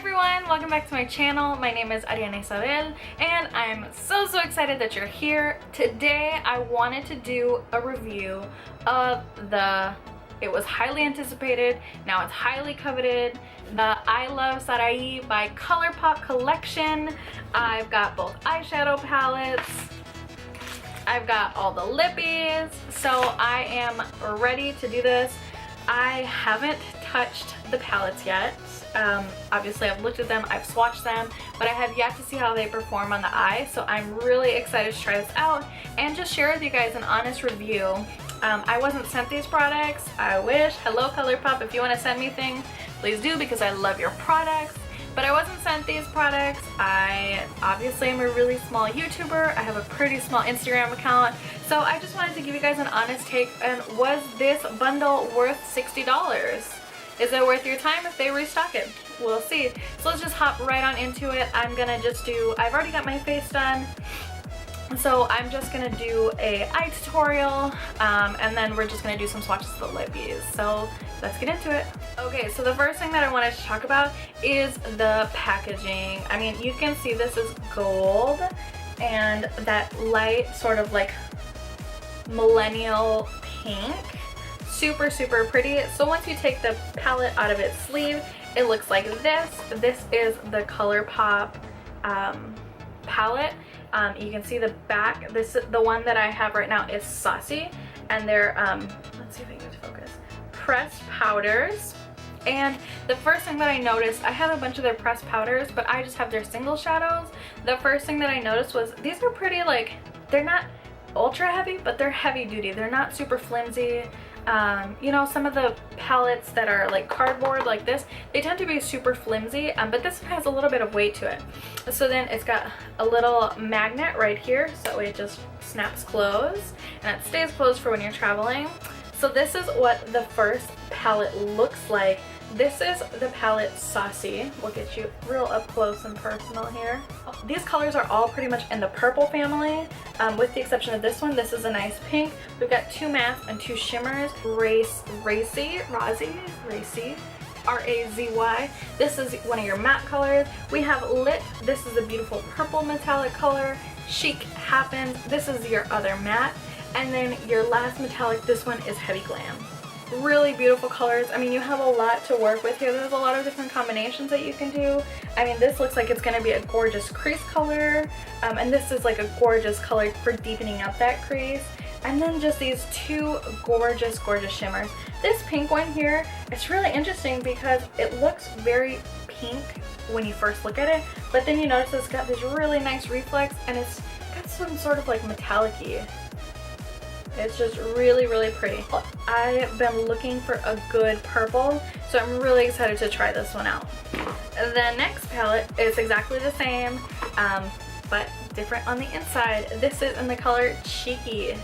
everyone, welcome back to my channel. My name is ArianaYsabel and I'm so excited that you're here. Today I wanted to do a review of it was highly anticipated, now it's highly coveted, the iluvsarahii by Colourpop collection. I've got both eyeshadow palettes, I've got all the lippies, so I am ready to do this. I haven't touched the palettes yet. Obviously I've looked at them, I've swatched them, but I have yet to see how they perform on the eye, so I'm really excited to try this out and just share with you guys an honest review. I wasn't sent these products. I wish. Hello Colourpop, if you want to send me things, please do, because I love your products. But I wasn't sent these products. I obviously am a really small YouTuber. I have a pretty small Instagram account. So I just wanted to give you guys an honest take on, was this bundle worth $60? Is it worth your time if they restock it? We'll see. So let's just hop right on into it. I'm gonna just I've already got my face done. So I'm just gonna do a eye tutorial, and then we're just gonna do some swatches of the lippies. So let's get into it. Okay, so the first thing that I wanted to talk about is the packaging. I mean, you can see this is gold and that light sort of like millennial pink. Super pretty. So once you take the palette out of its sleeve, it looks like this. This is the Colourpop palette. You can see the back. The one that I have right now is Saucy, and they're let's see if I can get to focus. Pressed powders. And the first thing that I noticed, I have a bunch of their pressed powders, but I just have their single shadows. The first thing that I noticed was these are pretty, like, they're not ultra heavy, but they're heavy duty. They're not super flimsy. You know, some of the palettes that are like cardboard like this, they tend to be super flimsy, but this has a little bit of weight to it. So then it's got a little magnet right here, so it just snaps closed and it stays closed for when you're traveling. So this is what the first palette looks like. This is the palette Saucy. We'll get you real up close and personal here. These colors are all pretty much in the purple family, with the exception of this one. This is a nice pink. We've got two mattes and two shimmers. Razy, R-A-Z-Y. This is one of your matte colors. We have Lit. This is a beautiful purple metallic color. Chic Happens. This is your other matte. And then your last metallic, this one is Heavy Glam. Really beautiful colors. I mean, you have a lot to work with here. There's a lot of different combinations that you can do. I mean, this looks like it's going to be a gorgeous crease color, and this is like a gorgeous color for deepening up that crease. And then just these two gorgeous shimmers. This pink one here, it's really interesting because it looks very pink when you first look at it, but then you notice it's got this really nice reflex, and it's got some sort of like metallic-y. It's just really pretty. I've been looking for a good purple, so I'm really excited to try this one out. The next palette is exactly the same, but different on the inside. This is in the color Cheeky.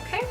Okay,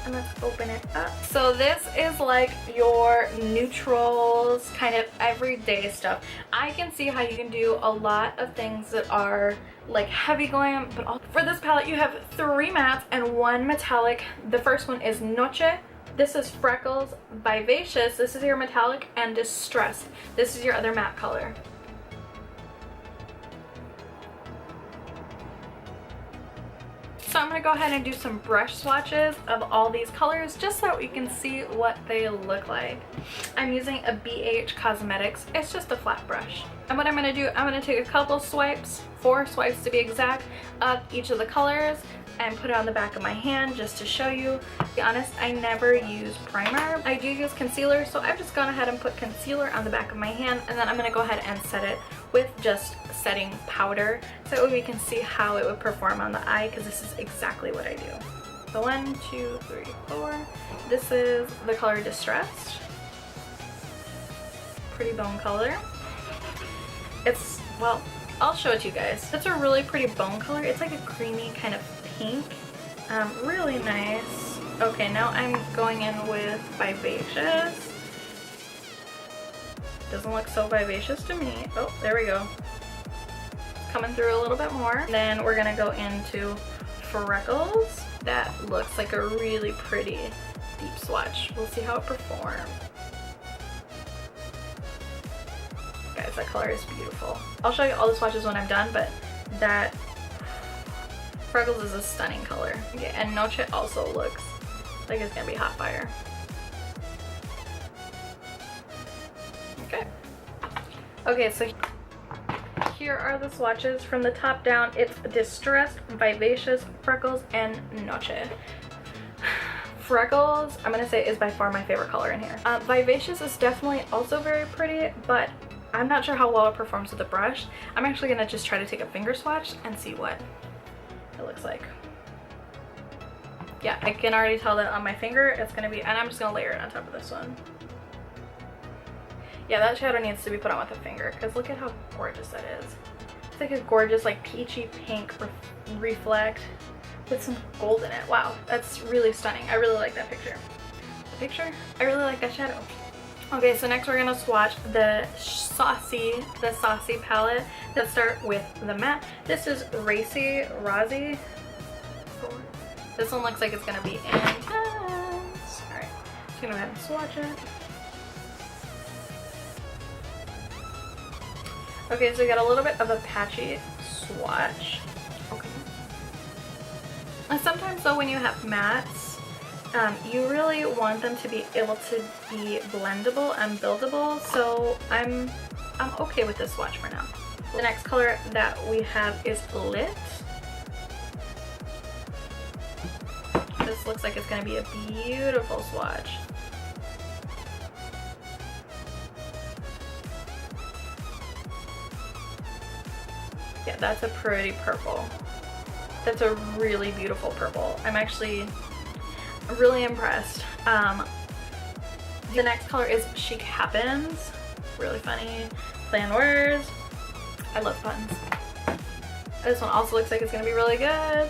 and let's open it up. So this is like your neutrals, kind of everyday stuff. I can see how you can do a lot of things that are like heavy glam, but for this palette you have three mattes and one metallic. The first one is Noche. This is Freckles. Vivacious. This is your metallic. And Distressed. This is your other matte color. So I'm going to go ahead and do some brush swatches of all these colors just so that we can see what they look like. I'm using a BH Cosmetics. It's just a flat brush. And what I'm going to do, I'm going to take a couple swipes, 4 swipes to be exact, of each of the colors and put it on the back of my hand just to show you. To be honest, I never use primer. I do use concealer, so I've just gone ahead and put concealer on the back of my hand, and then I'm going to go ahead and set it with just setting powder so that way we can see how it would perform on the eye, because this is exactly what I do. So 1, 2, 3, 4. This is the color Distressed. Pretty bone color. It's, well, I'll show it to you guys. It's a really pretty bone color. It's like a creamy kind of pink. Really nice. Okay, now I'm going in with Vivacious. Doesn't look so vivacious to me. Oh, there we go. Coming through a little bit more. Then we're gonna go into Freckles. That looks like a really pretty deep swatch. We'll see how it performs. That color is beautiful. I'll show you all the swatches when I'm done, but that Freckles is a stunning color. Okay, and Noche also looks like it's gonna be hot fire. Okay. Okay, so here are the swatches from the top down. It's Distressed, Vivacious, Freckles, and Noche. Freckles, I'm gonna say, is by far my favorite color in here. Vivacious is definitely also very pretty, but I'm not sure how well it performs with the brush. I'm actually gonna just try to take a finger swatch and see what it looks like. Yeah, I can already tell that on my finger it's gonna be, and I'm just gonna layer it on top of this one. Yeah, that shadow needs to be put on with a finger, because look at how gorgeous that is. It's like a gorgeous, like peachy pink reflect with some gold in it. Wow, that's really stunning. I really like that picture. I really like that shadow. Okay, so next we're gonna swatch the Saucy palette. Let's start with the matte. This is Racy Rozzy. This one looks like it's gonna be intense. Alright, just gonna go ahead and swatch it. Okay, so we got a little bit of a patchy swatch. Okay. And sometimes though, when you have mattes, you really want them to be able to be blendable and buildable, so I'm okay with this swatch for now. The next color that we have is Lit. This looks like it's going to be a beautiful swatch. Yeah, that's a pretty purple. That's a really beautiful purple. I'm actually really impressed. The next color is Chic Happens. Really funny. Play on words. I love puns. This one also looks like it's gonna be really good.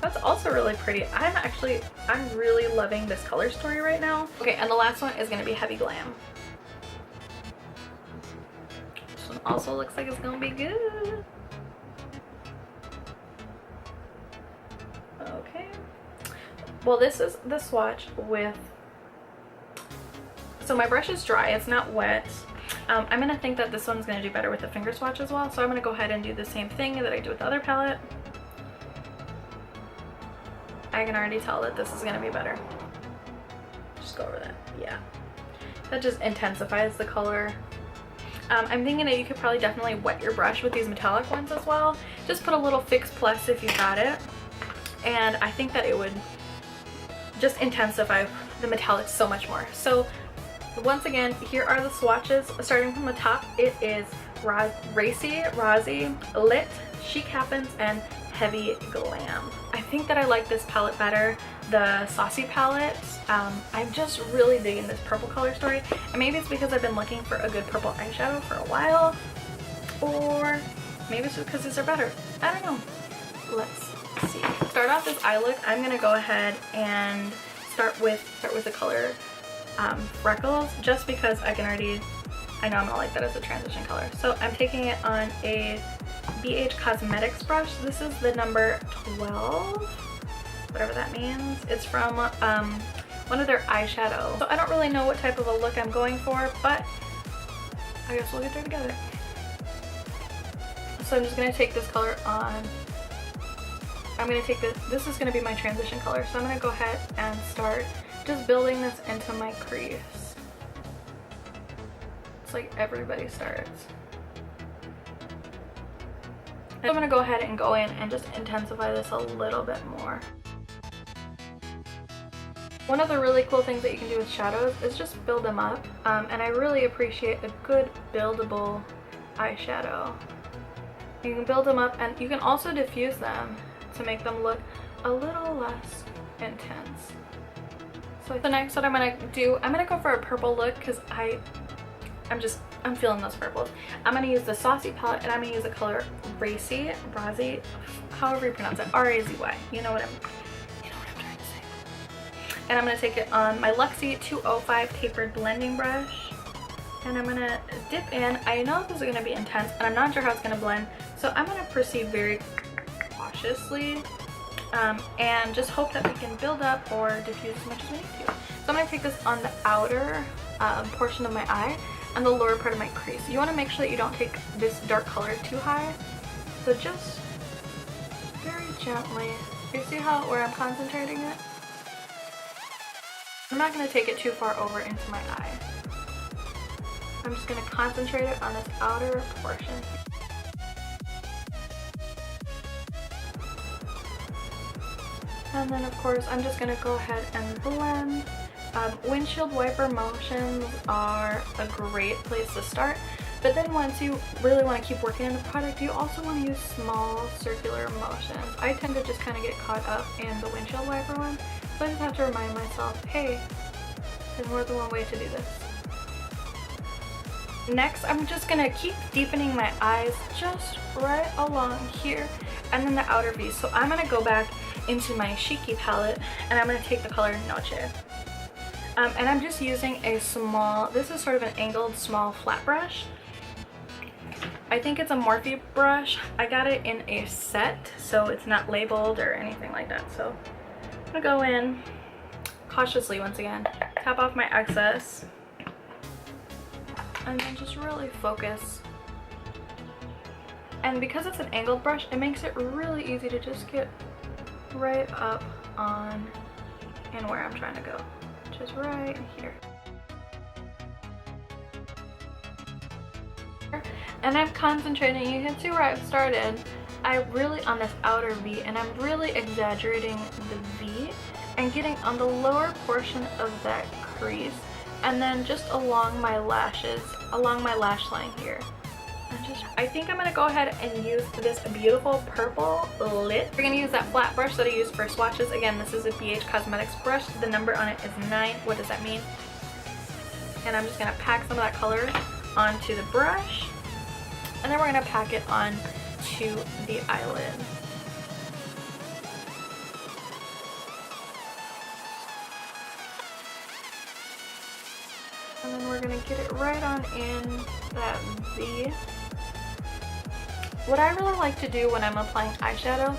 That's also really pretty. I'm really loving this color story right now. Okay, and the last one is gonna be Heavy Glam. This one also looks like it's gonna be good. Okay. Well, this is the swatch with, so my brush is dry, it's not wet. I'm gonna think that this one's gonna do better with the finger swatch as well, so I'm gonna go ahead and do the same thing that I do with the other palette. I can already tell that this is gonna be better. Just go over that. Yeah. That just intensifies the color. I'm thinking that you could probably definitely wet your brush with these metallic ones as well. Just put a little Fix Plus if you got it. And I think that it would just intensify the metallics so much more. So once again, here are the swatches. Starting from the top, it is Racy Rozzy, Lit, Chic Happens, and Heavy Glam. I think that I like this palette better, the Saucy palette. I'm just really digging this purple color story, and maybe it's because I've been looking for a good purple eyeshadow for a while, or maybe it's because these are better. I don't know. Let's see. Start off this eye look. I'm gonna go ahead and start with the color Freckles, just because I know I'm gonna like that as a transition color. So I'm taking it on a BH Cosmetics brush. This is the number 12, whatever that means. It's from one of their eyeshadows. So I don't really know what type of a look I'm going for, but I guess we'll get there together. So I'm just gonna take this color on. I'm gonna take this is gonna be my transition color, so I'm gonna go ahead and start just building this into my crease. It's like everybody starts. I'm gonna go ahead and go in and just intensify this a little bit more. One of the really cool things that you can do with shadows is just build them up, and I really appreciate a good buildable eyeshadow. You can build them up, and you can also diffuse them to make them look a little less intense. So the next what I'm gonna do, I'm gonna go for a purple look because I'm feeling those purples. I'm gonna use the Saucy palette, and I'm gonna use the color Racy Rozzy, however you pronounce it, R-A-Z-Y. You know what I'm trying to say. And I'm gonna take it on my Luxie 205 tapered blending brush, and I'm gonna dip in. I know this is gonna be intense, and I'm not sure how it's gonna blend, so I'm gonna proceed very cautiously and just hope that we can build up or diffuse as much as we need to. So I'm going to take this on the outer portion of my eye and the lower part of my crease. You want to make sure that you don't take this dark color too high. So just very gently. You see how where I'm concentrating it? I'm not going to take it too far over into my eye. I'm just going to concentrate it on this outer portion. And then of course I'm just going to go ahead and blend. Windshield wiper motions are a great place to start, but then once you really want to keep working in the product, you also want to use small circular motions. I tend to just kind of get caught up in the windshield wiper one, so I just have to remind myself, hey, there's more than one way to do this. Next, I'm just going to keep deepening my eyes just right along here and then the outer V. So I'm going to go back into my Shiki palette and I'm going to take the color Noche. And I'm just using a small, this is sort of an angled small flat brush. I think it's a Morphe brush. I got it in a set, so it's not labeled or anything like that. So I'm going to go in cautiously once again, tap off my excess, and then just really focus. And because it's an angled brush, it makes it really easy to just get right up on and where I'm trying to go, just right here. And I'm concentrating, you can see where I've started. I really on this outer V, and I'm really exaggerating the V and getting on the lower portion of that crease, and then just along my lashes, along my lash line here. And just, I think I'm gonna go ahead and use this beautiful purple lip. We're gonna use that flat brush that I used for swatches. Again, this is a BH Cosmetics brush. The number on it is 9. What does that mean? And I'm just gonna pack some of that color onto the brush, and then we're gonna pack it on to the eyelid. And then we're gonna get it right on in that V. What I really like to do when I'm applying eyeshadow,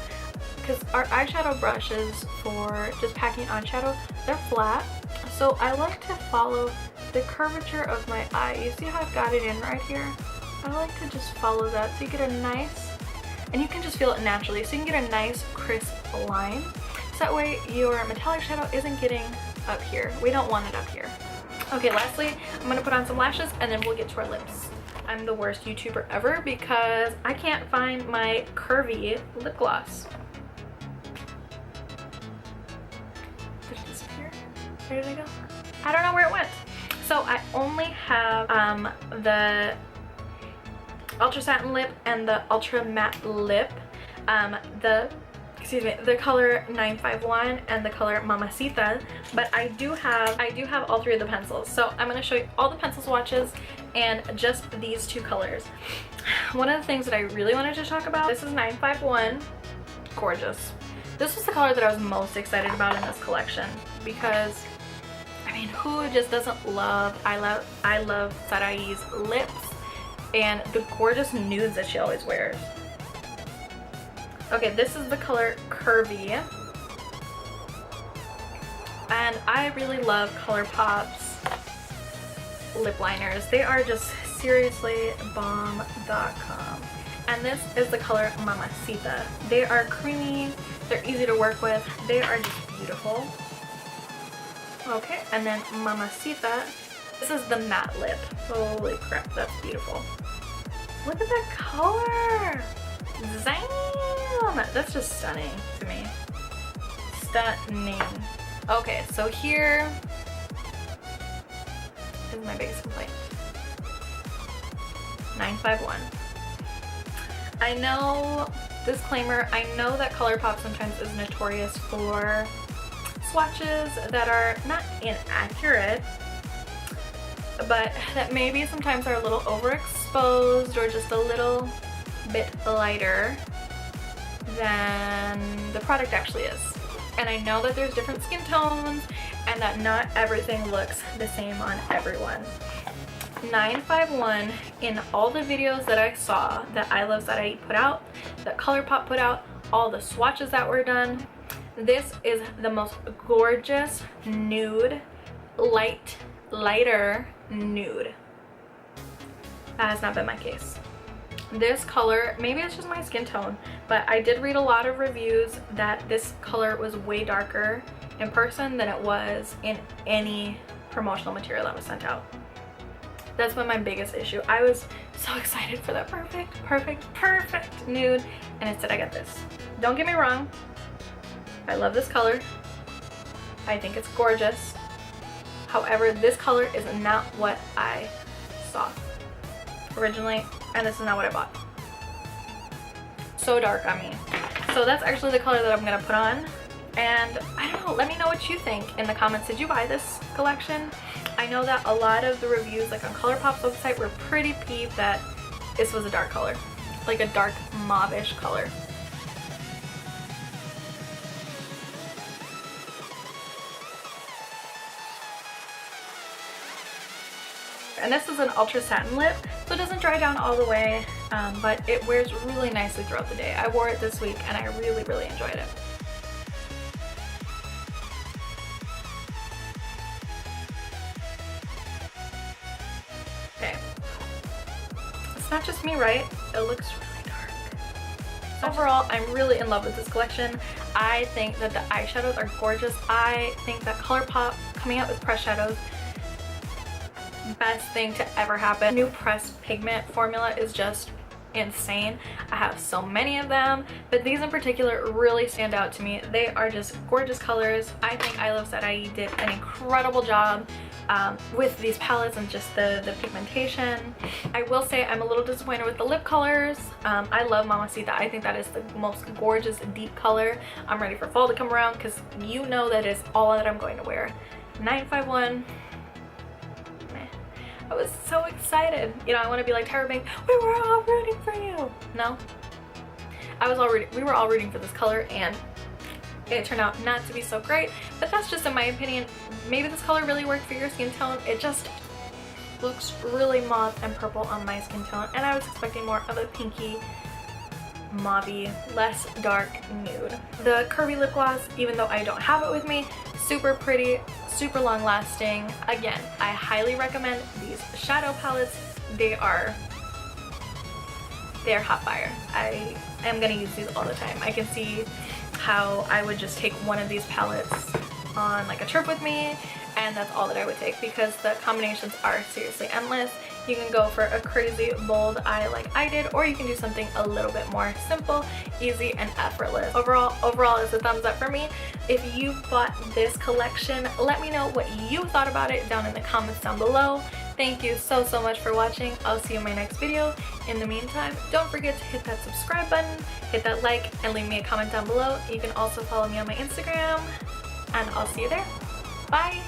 because our eyeshadow brushes for just packing on shadow, they're flat. So I like to follow the curvature of my eye. You see how I've got it in right here? I like to just follow that so you get a nice, and you can just feel it naturally, so you can get a nice crisp line. So that way your metallic shadow isn't getting up here. We don't want it up here. Okay, lastly, I'm gonna put on some lashes and then we'll get to our lips. I'm the worst YouTuber ever because I can't find my curvy lip gloss. Did it disappear? Where did it go? I don't know where it went. So I only have the Ultra Satin Lip and the Ultra Matte Lip. The color 951 and the color Mamacita, but I do have all 3 of the pencils. So I'm going to show you all the pencil swatches and just these 2 colors. One of the things that I really wanted to talk about, this is 951, gorgeous. This was the color that I was most excited about in this collection because, I mean, who just doesn't love iluvsarahii's lips and the gorgeous nudes that she always wears. Okay, this is the color Curvy, and I really love Colourpop's lip liners. They are just seriously bomb.com. And this is the color Mamacita. They are creamy, they're easy to work with, they are just beautiful. Okay, and then Mamacita, this is the matte lip. Holy crap, that's beautiful. Look at that color! Zang! That's just stunning to me. Stunning. Okay, so here is my biggest complaint. 951. I know, disclaimer, I know that Colourpop sometimes is notorious for swatches that are not inaccurate, but that maybe sometimes are a little overexposed or just a little bit lighter than the product actually is. And I know that there's different skin tones and that not everything looks the same on everyone. 951, in all the videos that I saw that iluvsarahii put out, that Colourpop put out, all the swatches that were done, This is the most gorgeous nude, lighter nude. That has not been my case. This color, maybe it's just my skin tone, but I did read a lot of reviews that this color was way darker in person than it was in any promotional material that was sent out. That's been my biggest issue. I was so excited for that perfect nude, and instead I got this. Don't get me wrong, I love this color. I think it's gorgeous. However, this color is not what I saw originally, and this is not what I bought. So dark on me. So that's actually the color that I'm gonna put on, and I don't know, let me know what you think in the comments. Did you buy this collection? I know that a lot of the reviews, like on Colourpop's website, were pretty peeved that this was a dark color, like a dark mauve-ish color. And this is an ultra satin lip, so it doesn't dry down all the way, but it wears really nicely throughout the day. I wore it this week and I really enjoyed it. Okay. It's not just me, right? It looks really dark. Overall, I'm really in love with this collection. I think that the eyeshadows are gorgeous. I think that Colourpop coming out with pressed shadows, best thing to ever happen. New pressed pigment formula is just insane. I have so many of them, but these in particular really stand out to me. They are just gorgeous colors. I think iluvsarahii did an incredible job with these palettes and just the pigmentation. I will say I'm a little disappointed with the lip colors. I love Mamacita. I think that is the most gorgeous deep color. I'm ready for fall to come around because you know that is all that I'm going to wear. 951. I was so excited. You know, I want to be like Tyra Banks, we were all rooting for you. No, we were all rooting for this color, and it turned out not to be so great, but that's just in my opinion. Maybe this color really worked for your skin tone. It just looks really mauve and purple on my skin tone, and I was expecting more of a pinky, mauve-y, less dark nude. The curvy lip gloss, even though I don't have it with me, super pretty, super long lasting. Again, I highly recommend these shadow palettes. They're hot fire. I am gonna use these all the time. I can see how I would just take one of these palettes on like a trip with me, and that's all that I would take because the combinations are seriously endless. You can go for a crazy bold eye like I did, or you can do something a little bit more simple, easy, and effortless. Overall is a thumbs up for me. If you bought this collection, let me know what you thought about it down in the comments down below. Thank you so much for watching. I'll see you in my next video. In the meantime, don't forget to hit that subscribe button, hit that like, and leave me a comment down below. You can also follow me on my Instagram, and I'll see you there. Bye!